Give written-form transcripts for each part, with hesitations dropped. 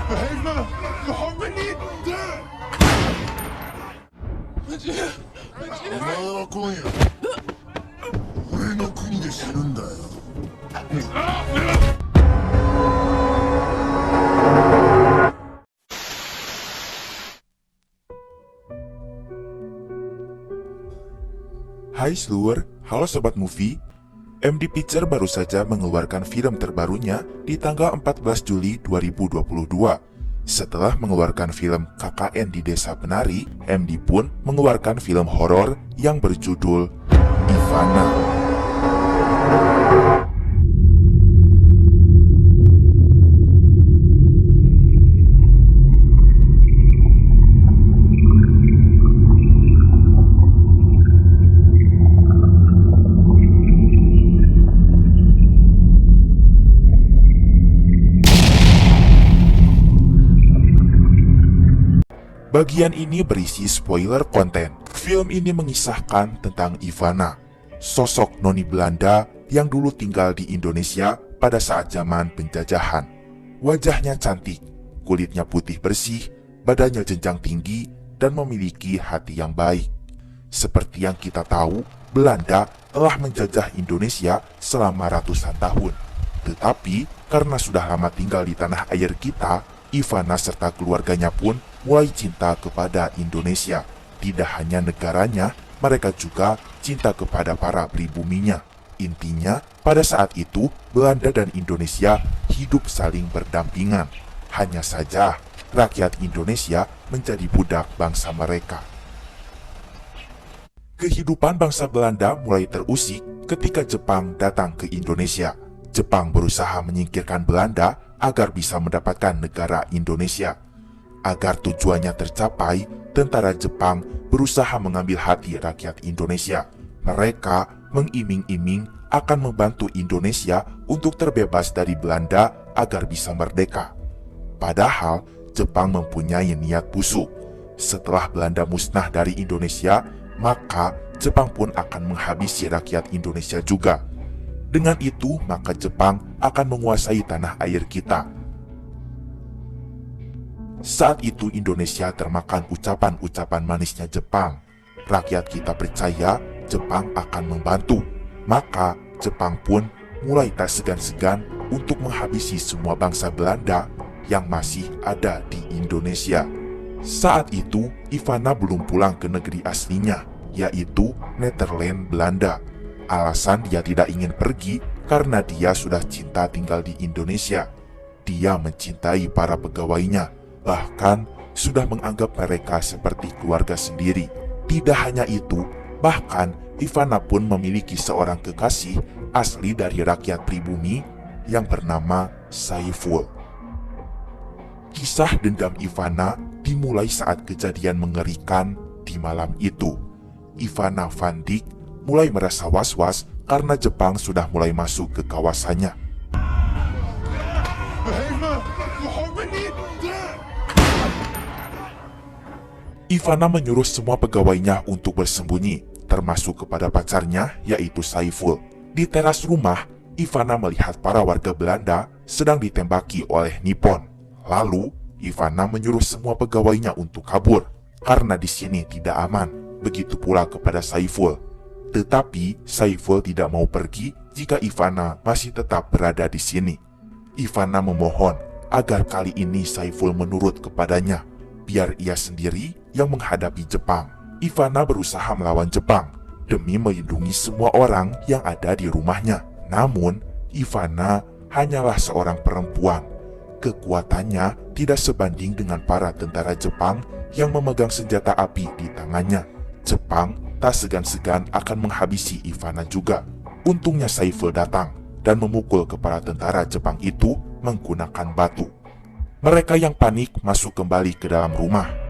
Help! Harmony! Dad! お前は今夜俺の国で死ぬんだよ。Hai seluruh, halo Sobat Movie. MD Picture baru saja mengeluarkan film terbarunya di tanggal 14 Juli 2022. Setelah mengeluarkan film KKN di Desa Penari, MD pun mengeluarkan film horor yang berjudul Ivana. Bagian ini berisi spoiler konten. Film ini mengisahkan tentang Ivana, sosok noni Belanda yang dulu tinggal di Indonesia pada saat zaman penjajahan. Wajahnya cantik, kulitnya putih bersih, badannya jenjang tinggi, dan memiliki hati yang baik. Seperti yang kita tahu, Belanda telah menjajah Indonesia selama ratusan tahun. Tetapi, karena sudah lama tinggal di tanah air kita, Ivana serta keluarganya pun mulai cinta kepada Indonesia. Tidak hanya negaranya, mereka juga cinta kepada para pribuminya. Intinya, pada saat itu, Belanda dan Indonesia hidup saling berdampingan. Hanya saja, rakyat Indonesia menjadi budak bangsa mereka. Kehidupan bangsa Belanda mulai terusik ketika Jepang datang ke Indonesia. Jepang berusaha menyingkirkan Belanda agar bisa mendapatkan negara Indonesia. Agar tujuannya tercapai, tentara Jepang berusaha mengambil hati rakyat Indonesia. Mereka mengiming-iming akan membantu Indonesia untuk terbebas dari Belanda agar bisa merdeka. Padahal, Jepang mempunyai niat busuk. Setelah Belanda musnah dari Indonesia, maka Jepang pun akan menghabisi rakyat Indonesia juga. Dengan itu, maka Jepang akan menguasai tanah air kita. Saat itu Indonesia termakan ucapan-ucapan manisnya Jepang. Rakyat kita percaya Jepang akan membantu. Maka Jepang pun mulai tak segan-segan untuk menghabisi semua bangsa Belanda yang masih ada di Indonesia. Saat itu Ivana belum pulang ke negeri aslinya, yaitu Nederland, Belanda. Alasan dia tidak ingin pergi karena dia sudah cinta tinggal di Indonesia. Dia mencintai para pegawainya. Bahkan sudah menganggap mereka seperti keluarga sendiri. Tidak hanya itu, bahkan Ivana pun memiliki seorang kekasih asli dari rakyat pribumi yang bernama Saiful. Kisah dendam Ivana dimulai saat kejadian mengerikan di malam itu. Ivana Van Dijk mulai merasa was-was karena Jepang sudah mulai masuk ke kawasannya. Ivana menyuruh semua pegawainya untuk bersembunyi, termasuk kepada pacarnya, yaitu Saiful. Di teras rumah, Ivana melihat para warga Belanda sedang ditembaki oleh Nippon. Lalu, Ivana menyuruh semua pegawainya untuk kabur, karena di sini tidak aman. Begitu pula kepada Saiful. Tetapi, Saiful tidak mau pergi jika Ivana masih tetap berada di sini. Ivana memohon agar kali ini Saiful menurut kepadanya, biar ia sendiri yang menghadapi Jepang. Ivana berusaha melawan Jepang demi melindungi semua orang yang ada di rumahnya. Namun, Ivana hanyalah seorang perempuan. Kekuatannya tidak sebanding dengan para tentara Jepang yang memegang senjata api di tangannya. Jepang tak segan-segan akan menghabisi Ivana juga. Untungnya Saiful datang dan memukul kepala tentara Jepang itu menggunakan batu. Mereka yang panik masuk kembali ke dalam rumah.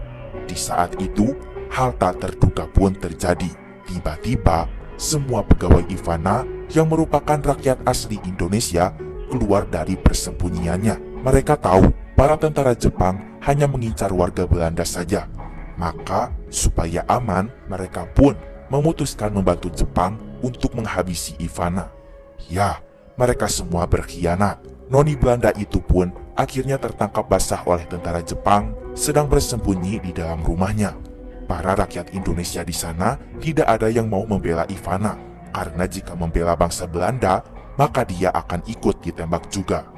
Di saat itu, hal tak terduga pun terjadi. Tiba-tiba, semua pegawai Ivana yang merupakan rakyat asli Indonesia keluar dari persembunyiannya. Mereka tahu para tentara Jepang hanya mengincar warga Belanda saja. Maka, supaya aman, mereka pun memutuskan membantu Jepang untuk menghabisi Ivana. Ya, mereka semua berkhianat. Noni Belanda itu pun akhirnya tertangkap basah oleh tentara Jepang sedang bersembunyi di dalam rumahnya. Para rakyat Indonesia di sana tidak ada yang mau membela Ivana, karena jika membela bangsa Belanda, maka dia akan ikut ditembak juga.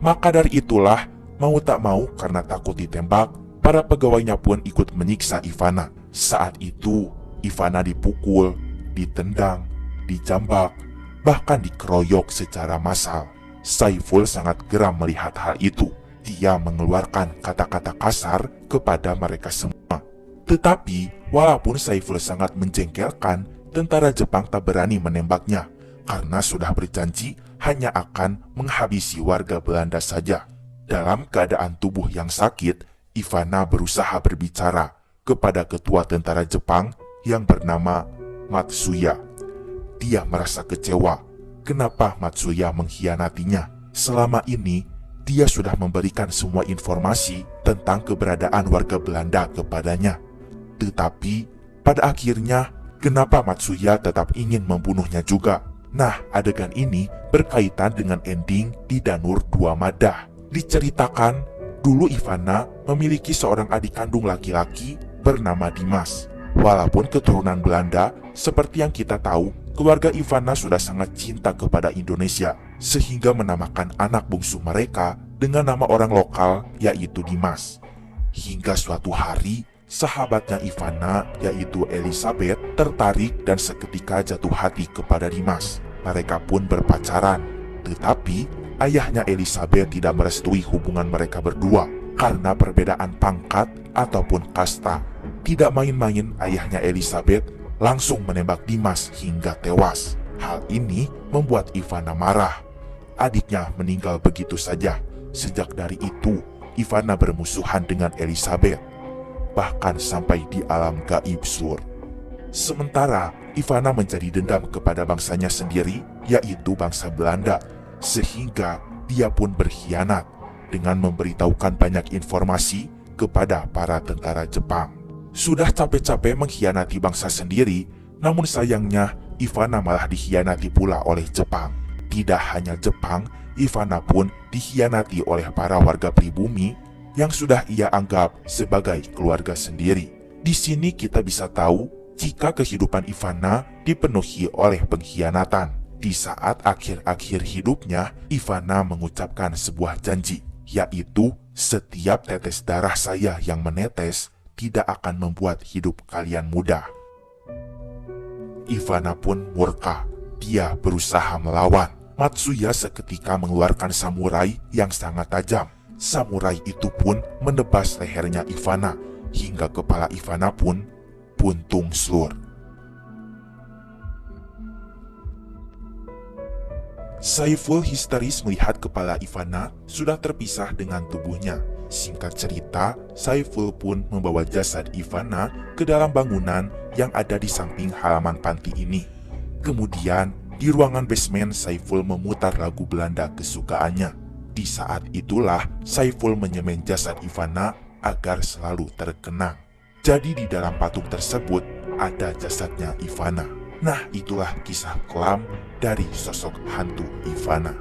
Maka dari itulah, mau tak mau karena takut ditembak, para pegawainya pun ikut menyiksa Ivana. Saat itu, Ivana dipukul, ditendang, dijambak, bahkan dikeroyok secara massal. Saiful sangat geram melihat hal itu. Dia mengeluarkan kata-kata kasar kepada mereka semua. Tetapi, walaupun Saiful sangat menjengkelkan, tentara Jepang tak berani menembaknya, karena sudah berjanji hanya akan menghabisi warga Belanda saja. Dalam keadaan tubuh yang sakit, Ivana berusaha berbicara kepada ketua tentara Jepang yang bernama Matsuya. Dia merasa kecewa. Kenapa Matsuya mengkhianatinya? Selama ini, dia sudah memberikan semua informasi tentang keberadaan warga Belanda kepadanya. Tetapi, pada akhirnya, kenapa Matsuya tetap ingin membunuhnya juga? Nah, adegan ini berkaitan dengan ending di Danur 2 Madah. Diceritakan, dulu Ivana memiliki seorang adik kandung laki-laki bernama Dimas. Walaupun keturunan Belanda, seperti yang kita tahu, keluarga Ivana sudah sangat cinta kepada Indonesia, sehingga menamakan anak bungsu mereka dengan nama orang lokal, yaitu Dimas. Hingga suatu hari, sahabatnya Ivana, yaitu Elizabeth, tertarik dan seketika jatuh hati kepada Dimas. Mereka pun berpacaran, tetapi ayahnya Elizabeth tidak merestui hubungan mereka berdua karena perbedaan pangkat ataupun kasta. Tidak main-main, ayahnya Elizabeth langsung menembak Dimas hingga tewas. Hal ini membuat Ivana marah. Adiknya meninggal begitu saja. Sejak dari itu, Ivana bermusuhan dengan Elizabeth, bahkan sampai di alam gaib Slur. Sementara Ivana menjadi dendam kepada bangsanya sendiri, yaitu bangsa Belanda, sehingga dia pun berkhianat dengan memberitahukan banyak informasi kepada para tentara Jepang. Sudah capek-capek mengkhianati bangsa sendiri, namun sayangnya Ivana malah dikhianati pula oleh Jepang. Tidak hanya Jepang, Ivana pun dikhianati oleh para warga pribumi yang sudah ia anggap sebagai keluarga sendiri. Di sini kita bisa tahu jika kehidupan Ivana dipenuhi oleh pengkhianatan. Di saat akhir-akhir hidupnya, Ivana mengucapkan sebuah janji, yaitu setiap tetes darah saya yang menetes tidak akan membuat hidup kalian mudah. Ivana pun murka. Dia berusaha melawan. Matsuya seketika mengeluarkan samurai yang sangat tajam. Samurai itu pun menebas lehernya Ivana, hingga kepala Ivana pun buntung Slur. Saiful histeris melihat kepala Ivana sudah terpisah dengan tubuhnya. Singkat cerita, Saiful pun membawa jasad Ivana ke dalam bangunan yang ada di samping halaman panti ini. Kemudian, di ruangan basement, Saiful memutar lagu Belanda kesukaannya. Di saat itulah, Saiful menyemen jasad Ivana agar selalu terkenang. Jadi di dalam patung tersebut ada jasadnya Ivana. Nah, itulah kisah kelam dari sosok hantu Ivana.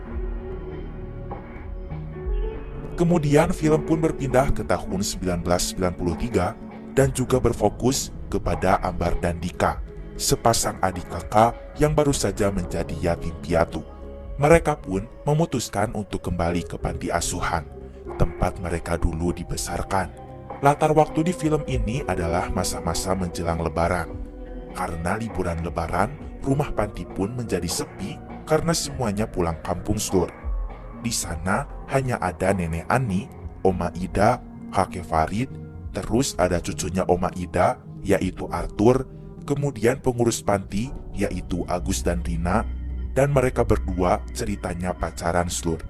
Kemudian film pun berpindah ke tahun 1993 dan juga berfokus kepada Ambar dan Dika, sepasang adik kakak yang baru saja menjadi yatim piatu. Mereka pun memutuskan untuk kembali ke panti asuhan, tempat mereka dulu dibesarkan. Latar waktu di film ini adalah masa-masa menjelang Lebaran. Karena liburan Lebaran, rumah panti pun menjadi sepi karena semuanya pulang kampung Slur. Di sana hanya ada Nenek Ani, Oma Ida, Kakek Farid, terus ada cucunya Oma Ida, yaitu Arthur, kemudian pengurus panti, yaitu Agus dan Rina, dan mereka berdua ceritanya pacaran Slur.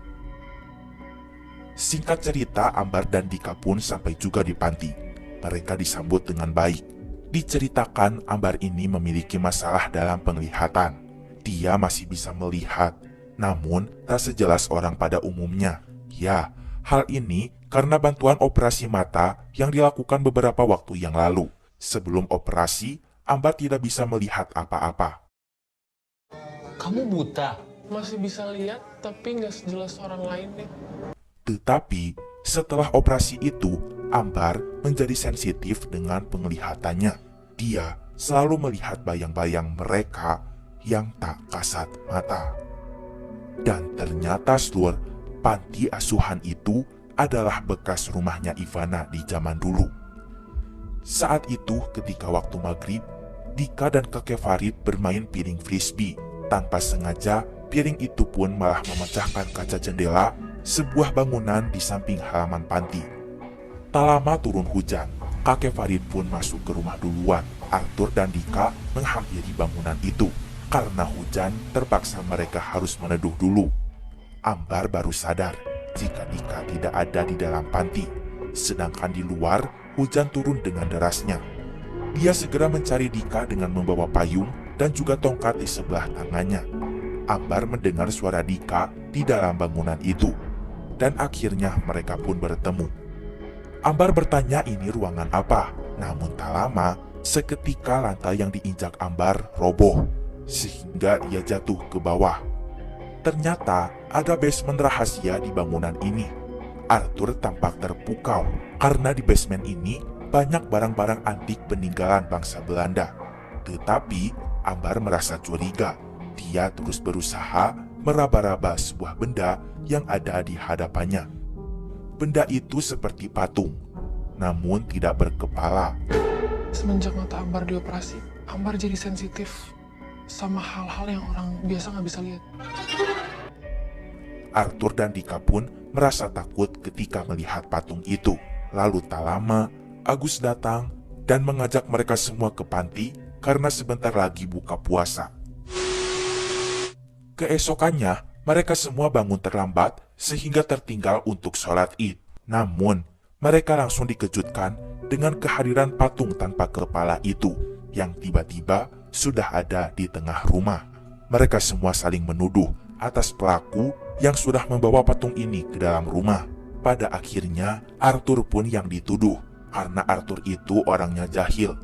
Singkat cerita, Ambar dan Dika pun sampai juga di panti. Mereka disambut dengan baik. Diceritakan Ambar ini memiliki masalah dalam penglihatan. Dia masih bisa melihat, namun tak sejelas orang pada umumnya. Ya, hal ini karena bantuan operasi mata yang dilakukan beberapa waktu yang lalu. Sebelum operasi, Ambar tidak bisa melihat apa-apa. Kamu buta? Masih bisa lihat, tapi nggak sejelas orang lain nih. Tetapi setelah operasi itu, Ambar menjadi sensitif dengan penglihatannya. Dia selalu melihat bayang-bayang mereka yang tak kasat mata. Dan ternyata seluruh panti asuhan itu adalah bekas rumahnya Ivana di zaman dulu. Saat itu ketika waktu maghrib, Dika dan kakek Farid bermain piring frisbee. Tanpa sengaja, piring itu pun malah memecahkan kaca jendela sebuah bangunan di samping halaman panti. Tak lama turun hujan, kakek Farid pun masuk ke rumah duluan. Arthur dan Dika menghampiri bangunan itu. Karena hujan, terpaksa mereka harus meneduh dulu. Ambar baru sadar jika Dika tidak ada di dalam panti. Sedangkan di luar, hujan turun dengan derasnya. Dia segera mencari Dika dengan membawa payung dan juga tongkat di sebelah tangannya. Ambar mendengar suara Dika di dalam bangunan itu. Dan akhirnya mereka pun bertemu. Ambar bertanya ini ruangan apa. Namun tak lama, seketika lantai yang diinjak Ambar roboh. Sehingga ia jatuh ke bawah. Ternyata ada basement rahasia di bangunan ini. Arthur tampak terpukau karena di basement ini banyak barang-barang antik peninggalan bangsa Belanda. Tetapi Ambar merasa curiga. Dia terus berusaha meraba-raba sebuah benda yang ada di hadapannya. Benda itu seperti patung, namun tidak berkepala. Semenjak mata Ambar dioperasi, Ambar jadi sensitif sama hal-hal yang orang biasa nggak bisa lihat. Arthur dan Dika pun merasa takut ketika melihat patung itu. Lalu tak lama, Agus datang dan mengajak mereka semua ke panti karena sebentar lagi buka puasa. Keesokannya, mereka semua bangun terlambat sehingga tertinggal untuk sholat Id. Namun, mereka langsung dikejutkan dengan kehadiran patung tanpa kepala itu yang tiba-tiba sudah ada di tengah rumah. Mereka semua saling menuduh atas pelaku yang sudah membawa patung ini ke dalam rumah. Pada akhirnya, Arthur pun yang dituduh karena Arthur itu orangnya jahil.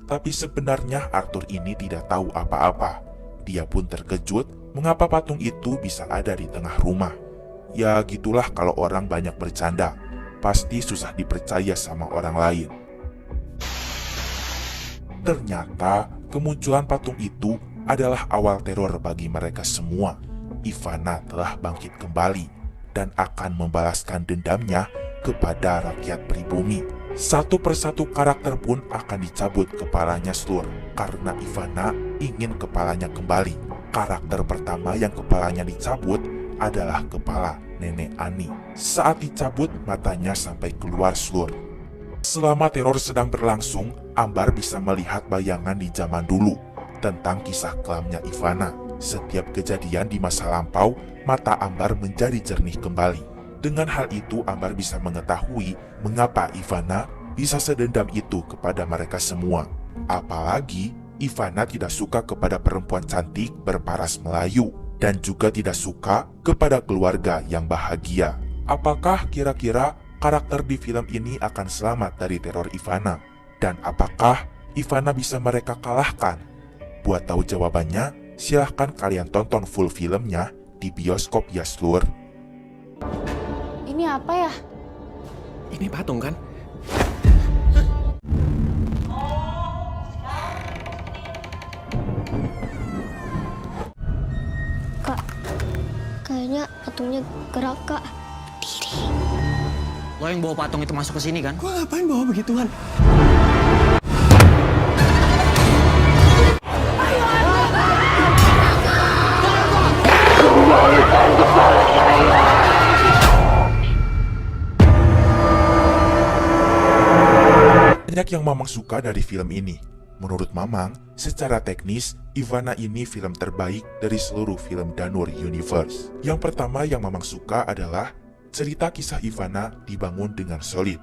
Tapi sebenarnya Arthur ini tidak tahu apa-apa. Dia pun terkejut mengapa patung itu bisa ada di tengah rumah. Ya gitulah kalau orang banyak bercanda. Pasti susah dipercaya sama orang lain. Ternyata kemunculan patung itu adalah awal teror bagi mereka semua. Ivana telah bangkit kembali dan akan membalaskan dendamnya kepada rakyat pribumi. Satu persatu karakter pun akan dicabut kepalanya seluruh karena Ivana ingin kepalanya kembali. Karakter pertama yang kepalanya dicabut adalah kepala Nenek Ani. Saat dicabut, matanya sampai keluar seluruh. Selama teror sedang berlangsung, Ambar bisa melihat bayangan di zaman dulu tentang kisah kelamnya Ivana. Setiap kejadian di masa lampau, mata Ambar menjadi jernih kembali. Dengan hal itu, Ambar bisa mengetahui mengapa Ivana bisa sedendam itu kepada mereka semua. Apalagi, Ivana tidak suka kepada perempuan cantik berparas Melayu dan juga tidak suka kepada keluarga yang bahagia. Apakah kira-kira karakter di film ini akan selamat dari teror Ivana? Dan apakah Ivana bisa mereka kalahkan? Buat tahu jawabannya, silahkan kalian tonton full filmnya di bioskop ya seluruh. Ini apa ya? Ini patung kan? Kak, kayaknya patungnya gerak, Kak. Lo yang bawa patung itu masuk ke sini kan? Gua ngapain bawa begituan? Banyak yang Mamang suka dari film ini. Menurut Mamang, secara teknis, Ivana ini film terbaik dari seluruh film Danur Universe. Yang pertama yang Mamang suka adalah cerita kisah Ivana dibangun dengan solid.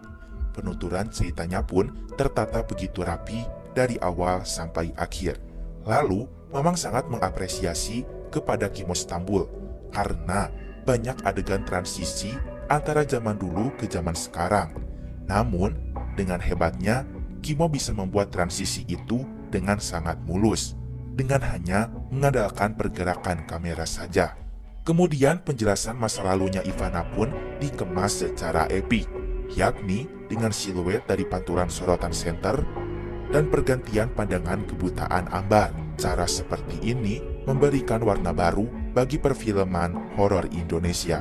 Penuturan ceritanya pun tertata begitu rapi dari awal sampai akhir. Lalu, Mamang sangat mengapresiasi kepada Kimo Stambul karena banyak adegan transisi antara zaman dulu ke zaman sekarang. Namun, dengan hebatnya, Kimo bisa membuat transisi itu dengan sangat mulus, dengan hanya mengandalkan pergerakan kamera saja. Kemudian penjelasan masa lalunya Ivana pun dikemas secara epik, yakni dengan siluet dari pantulan sorotan senter dan pergantian pandangan kebutaan Ambar. Cara seperti ini memberikan warna baru bagi perfilman horor Indonesia.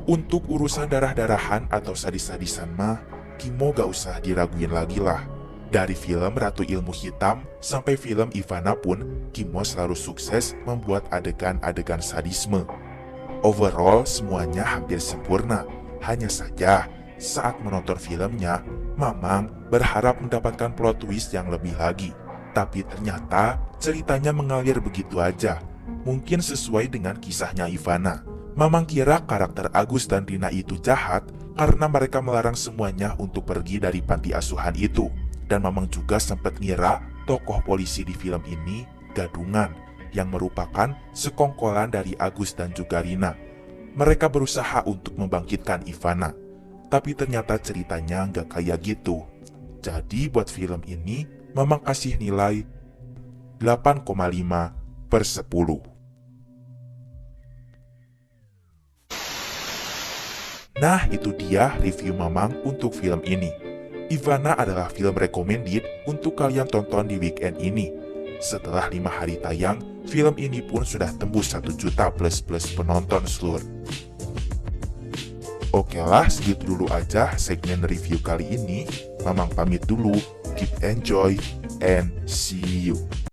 Untuk urusan darah-darahan atau sadis-sadisan mah, Kimo gak usah diraguin lagi lah. Dari film Ratu Ilmu Hitam sampai film Ivana pun, Kimo selalu sukses membuat adegan-adegan sadisme. Overall, semuanya hampir sempurna. Hanya saja, saat menonton filmnya, Mamang berharap mendapatkan plot twist yang lebih lagi. Tapi ternyata ceritanya mengalir begitu aja. Mungkin sesuai dengan kisahnya Ivana. Mamang kira karakter Agus dan Rina itu jahat karena mereka melarang semuanya untuk pergi dari panti asuhan itu. Dan Mamang juga sempat ngira tokoh polisi di film ini gadungan yang merupakan sekongkolan dari Agus dan juga Rina. Mereka berusaha untuk membangkitkan Ivana. Tapi ternyata ceritanya nggak kayak gitu. Jadi buat film ini, Mamang kasih nilai 8,5/10. Nah, itu dia review Mamang untuk film ini. Ivana adalah film recommended untuk kalian tonton di weekend ini. Setelah 5 hari tayang, film ini pun sudah tembus 1 juta plus penonton seluruh. Oke lah, segitu dulu aja segmen review kali ini. Mamang pamit dulu, keep enjoy, and see you.